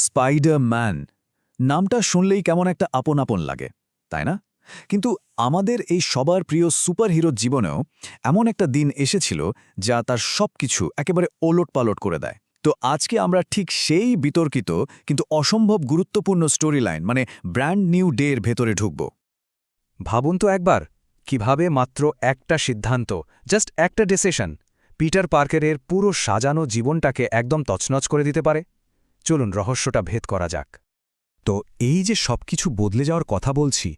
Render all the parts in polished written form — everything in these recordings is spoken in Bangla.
স্পাইডারম্যান নামটা শুনলেই কেমন একটা আপন আপন লাগে, তাই না? কিন্তু আমাদের এই সবার প্রিয় সুপারহিরোর জীবনেও এমন একটা দিন এসেছিল যা তার সবকিছু একেবারে ওলটপালট করে দেয়। তো আজকে আমরা ঠিক সেই বিতর্কিত কিন্তু অসম্ভব গুরুত্বপূর্ণ স্টোরি লাইন মানে ব্র্যান্ড নিউ ডে এর ভেতরে ঢুকব। ভাবুন তো একবার কিভাবে মাত্র একটা সিদ্ধান্ত, জাস্ট একটা ডিসিশন, পিটার পার্কারের পুরো সাজানো জীবনটাকে একদম তছনছ করে দিতে পারে। চলুন রহস্যটা ভেদ করা যাক। তো এই যে সবকিছু বদলে যাওয়ার কথা বলছি,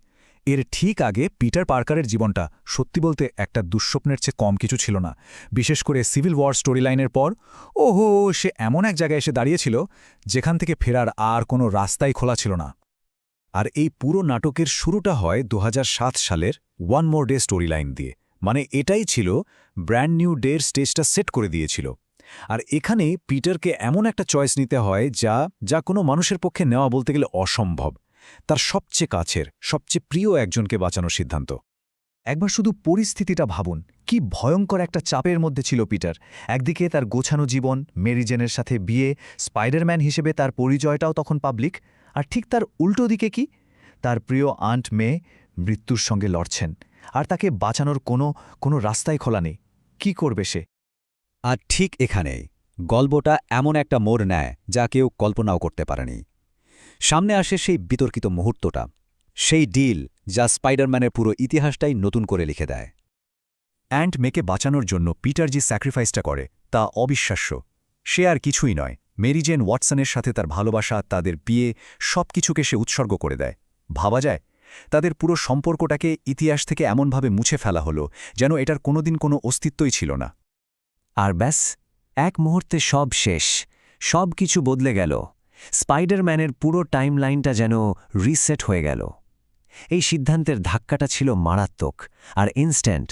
এর ঠিক আগে পিটার পার্কারের জীবনটা সত্যি বলতে একটা দুঃস্বপ্নের চেয়ে কম কিছু ছিল না। বিশেষ করে সিভিল ওয়ার স্টোরি লাইনের পর সে এমন এক জায়গায় এসে দাঁড়িয়েছিল যেখান থেকে ফেরার আর কোনো রাস্তাই খোলা ছিল না। আর এই পুরো নাটকের শুরুটা হয় 2007 সালের one more day story line দিয়ে। মানে এটাই ছিল ব্র্যান্ড নিউ ডের স্টেজটা সেট করে দিয়েছিল। আর এখানে পিটারকে এমন একটা চয়েস নিতে হয় যা কোনো মানুষের পক্ষে নেওয়া বলতে গেলে অসম্ভব। তার সবচেয়ে কাছের, সবচেয়ে প্রিয় একজনকে বাঁচানোর সিদ্ধান্ত। একবার শুধু পরিস্থিতিটা ভাবুন, কি ভয়ঙ্কর একটা চাপের মধ্যে ছিল পিটার। একদিকে তার গোছানো জীবন, মেরি জেনের সাথে বিয়ে, স্পাইডারম্যান হিসেবে তার পরিচয়টাও তখন পাবলিক। আর ঠিক তার উল্টো দিকে কি, তার প্রিয় আন্ট মে মৃত্যুর সঙ্গে লড়ছেন, আর তাকে বাঁচানোর কোনো রাস্তাই খোলা নেই। কি করবে সে? আর ঠিক এখানেই গল্পটা এমন একটা মোড় নেয় যা কেউ কল্পনাও করতে পারেনি। সামনে আসে সেই বিতর্কিত মুহূর্তটা, সেই ডিল যা স্পাইডারম্যানের পুরো ইতিহাসটাই নতুন করে লিখে দেয়। অ্যান্ট মেকে বাঁচানোর জন্য পিটার যে স্যাক্রিফাইসটা করে তা অবিশ্বাস্য। সে আর কিছুই নয়, মেরি জেন ওয়াটসনের সাথে তার ভালোবাসা, তাদের বিয়ে, সবকিছুকে সে উৎসর্গ করে দেয়। ভাবা যায়, তাদের পুরো সম্পর্কটাকে ইতিহাস থেকে এমনভাবে মুছে ফেলা হলো যেন এটার কোনোদিন কোনো অস্তিত্বই ছিল না। আর ব্যাস, এক মুহূর্তে সব শেষ, সব কিছু বদলে গেল। স্পাইডারম্যানের পুরো টাইমলাইনটা যেন রিসেট হয়ে গেল। এই সিদ্ধান্তের ধাক্কাটা ছিল মারাত্মক আর ইনস্ট্যান্ট।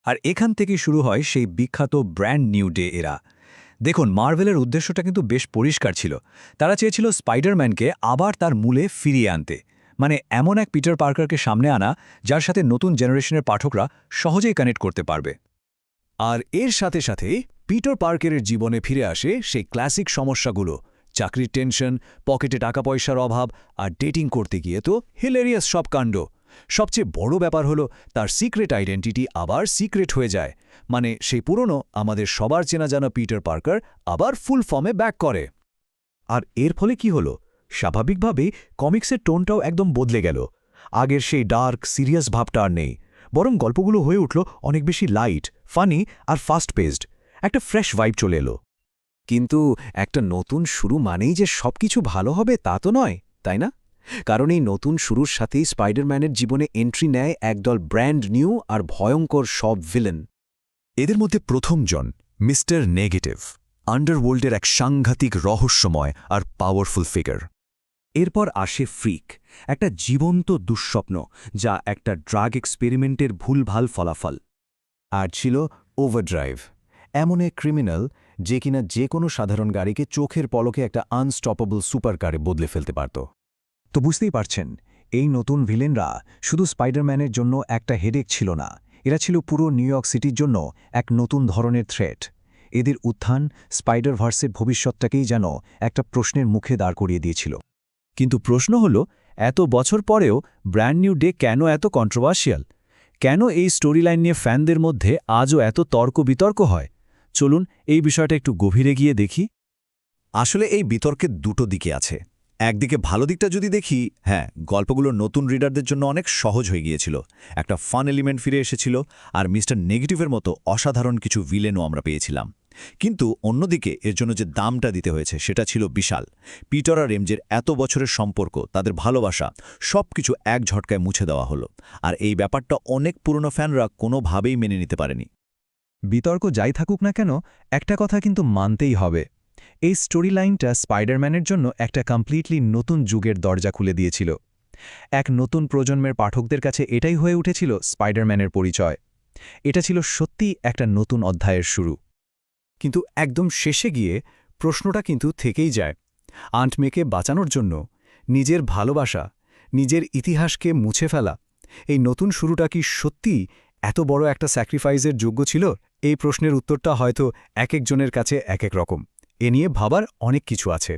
আর এখান থেকে শুরু হয় সেই বিখ্যাত ব্র্যান্ড নিউ ডে এরা। দেখুন, মার্ভেলের উদ্দেশ্যটা কিন্তু বেশ পরিষ্কার ছিল। তারা চেয়েছিল স্পাইডারম্যানকে আবার তার মূলে ফিরিয়ে আনতে, মানে এমন এক পিটার পার্কারকে সামনে আনা যার সাথে নতুন জেনারেশনের পাঠকরা সহজেই কানেক্ট করতে পারবে। আর এর সাথে সাথে পিটার পার্কারের জীবনে ফিরে আসে সেই ক্লাসিক সমস্যাগুলো, চাকরির টেনশন, পকেটে টাকা পয়সার অভাব, আর ডেটিং করতে গিয়ে তো হিলেরিয়াস সব কাণ্ড। সবচেয়ে বড় ব্যাপার হলো তার সিক্রেট আইডেন্টিটি আবার সিক্রেট হয়ে যায়। মানে সেই পুরনো আমাদের সবার চেনা জানা পিটার পার্কার আবার ফুল ফর্মে ব্যাক করে। আর এর ফলে কি হলো? স্বাভাবিকভাবেই কমিক্সের টোনটাও একদম বদলে গেল। আগের সেই ডার্ক সিরিয়াস ভাবটা আর নেই, বরং গল্পগুলো হয়ে উঠল অনেক বেশি লাইট, ফানি আর ফাস্ট পেসড। একটা ফ্রেশ ভাইব চলে এলো। কিন্তু একটা নতুন শুরু মানেই যে সবকিছু ভালো হবে তা তো নয়, তাই না? কারণ এই নতুন শুরুর সাথেই স্পাইডারম্যানের জীবনে এন্ট্রি নেয় একদল ব্র্যান্ড নিউ আর ভয়ঙ্কর সব ভিলেন। এদের মধ্যে প্রথমজন মিস্টার নেগেটিভ, আন্ডারওয়ার্ল্ডের এক সাংঘাতিক রহস্যময় আর পাওয়ারফুল ফিগার। এরপর আসে ফ্রিক, একটা জীবন্ত দুঃস্বপ্ন যা একটা ড্রাগ এক্সপেরিমেন্টের ভুলভাল ফলাফল। আর ছিল ওভারড্রাইভ, এমন এক ক্রিমিনাল যে কিনা যে কোনো সাধারণ গাড়িকে চোখের পলকে একটা আনস্টপেবল সুপারকারে বদলে ফেলতে পারত। তো বুঝতেই পারছেন, এই নতুন ভিলেনরা শুধু স্পাইডারম্যানের জন্য একটা হেডেক ছিল না, এরা ছিল পুরো নিউ ইয়র্ক সিটির জন্য এক নতুন ধরনের থ্রেট। এদের উত্থান স্পাইডারভার্সের ভবিষ্যৎটাকেই যেন একটা প্রশ্নের মুখে দাঁড় করিয়ে দিয়েছিল। কিন্তু প্রশ্ন হল, এত বছর পরেও ব্র্যান্ড নিউ ডে কেন এত কন্ট্রোভার্সিয়াল? কেন এই স্টোরি লাইন নিয়ে ফ্যানদের মধ্যে আজও এত তর্ক বিতর্ক হয়? চলুন এই বিষয়টা একটু গভীরে গিয়ে দেখি। আসলে এই বিতর্কের দুটো দিকে আছে। একদিকে ভালো দিকটা যদি দেখি, হ্যাঁ, গল্পগুলো নতুন রিডারদের জন্য অনেক সহজ হয়ে গিয়েছিল, একটা ফান এলিমেন্ট ফিরে এসেছিল, আর মিস্টার নেগেটিভের মতো অসাধারণ কিছু ভিলেনও আমরা পেয়েছিলাম। কিন্তু অন্যদিকে এর জন্য যে দামটা দিতে হয়েছে সেটা ছিল বিশাল। পিটার আর এমজের এত বছরের সম্পর্ক, তাদের ভালোবাসা, সবকিছু এক ঝটকায় মুছে দেওয়া হলো। আর এই ব্যাপারটা অনেক পুরনো ফ্যানরা কোনোভাবেই মেনে নিতে পারেনি। বিতর্ক যাই থাকুক না কেন, একটা কথা কিন্তু মানতেই হবে, এই স্টোরি লাইনটা স্পাইডারম্যানের জন্য একটা কমপ্লিটলি নতুন যুগের দরজা খুলে দিয়েছিল। এক নতুন প্রজন্মের পাঠকদের কাছে এটাই হয়ে উঠেছিল স্পাইডারম্যানের পরিচয়। এটা ছিল সত্যিই একটা নতুন অধ্যায়ের শুরু। কিন্তু একদম শেষে গিয়ে প্রশ্নটা কিন্তু থেকেই যায়, আন্ট মেকে বাঁচানোর জন্য নিজের ভালোবাসা, নিজের ইতিহাসকে মুছে ফেলা, এই নতুন শুরুটা কি সত্যিই এত বড় একটা স্যাক্রিফাইসের যোগ্য ছিল? এই প্রশ্নের উত্তরটা হয়তো এক একজনের কাছে এক এক রকম। এ নিয়ে ভাবার অনেক কিছু আছে।